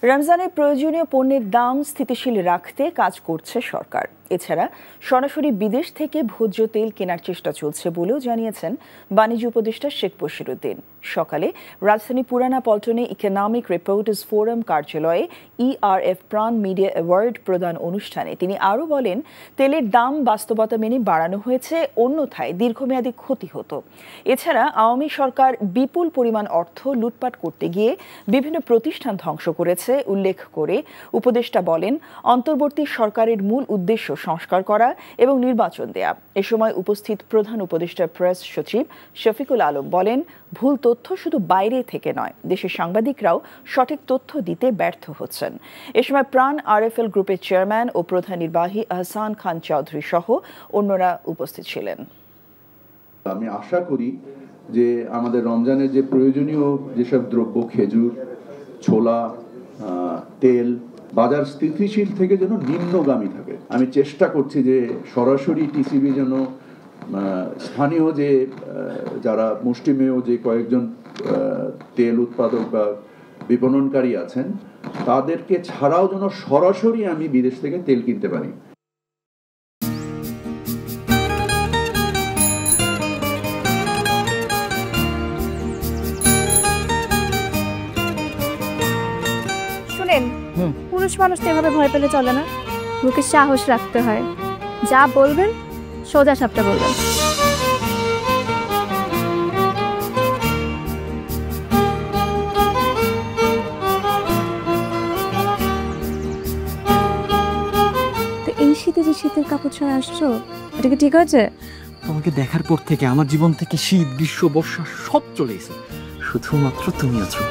রমজানে প্রয়োজনীয় পণ্যের দাম স্থিতিশীল রাখতে কাজ করছে সরকার। এছাড়া সরাসরি বিদেশ থেকে ভোজ্য তেল কেনার চেষ্টা চলছে বলেও জানিয়েছেন বাণিজ্য উপদেষ্টা শেখ বশিরউদ্দিন। সকালে রাজধানী পুরানা পল্টনে ইকোনমিক রিপোর্টার্স ফোরাম কার্যালয়ে ERF প্রাণ মিডিয়া অ্যাওয়ার্ড প্রদান অনুষ্ঠানে তিনি আরও বলেন, তেলের দাম বাস্তবতা মেনে বাড়ানো হয়েছে, অন্যথায় দীর্ঘমেয়াদী ক্ষতি হতো। এছাড়া আওয়ামী সরকার বিপুল পরিমাণ অর্থ লুটপাট করতে গিয়ে বিভিন্ন প্রতিষ্ঠান ধ্বংস করেছে উল্লেখ করে উপদেষ্টা বলেন, অন্তর্বর্তী সরকারের মূল উদ্দেশ্য সংস্কার করা এবং নির্বাচন দেয়া। এ সময় উপস্থিত প্রধান উপদেষ্টা প্রেস সচিব শফিকুল আলম বলেন, ভুল তথ্য শুধু বাইরে থেকে নয়, দেশের সাংবাদিকরাও সঠিক তথ্য দিতে ব্যর্থ হচ্ছেন। এ সময় প্রাণ RFL গ্রুপের চেয়ারম্যান ও প্রধান নির্বাহী আহসান খান চৌধুরী সহ অন্যরা উপস্থিত ছিলেন। আমি আশা করি যে আমাদের রমজানের যে প্রয়োজনীয় যেসব দ্রব্য, খেজুর, ছোলা, তেল, বাজার স্থিতিশীল থেকে যেন নিম্নগামী থাকে। আমি চেষ্টা করছি যে সরাসরি টিসিবি যেন স্থানীয় যে যারা মুষ্টিমেয় যে কয়েকজন তেল উৎপাদক বা বিপণনকারী আছেন তাদেরকে ছাড়াও যেন সরাসরি আমি বিদেশ থেকে তেল কিনতে পারি। পুরুষ মানুষ তো এভাবে ভয় পেলে চলে না, মুখে সাহস রাখতে হয়। যা বলবেন সোজা সাপটা বলবেন। তো এই শীতে যে শীতের কাপড় ছাড়া আসছো, এটা কি ঠিক আছে? তোমাকে দেখার পর থেকে আমার জীবন থেকে শীত, গ্রীষ্ম, বর্ষা সব চলে গেছে, শুধুমাত্র তুমি আছো।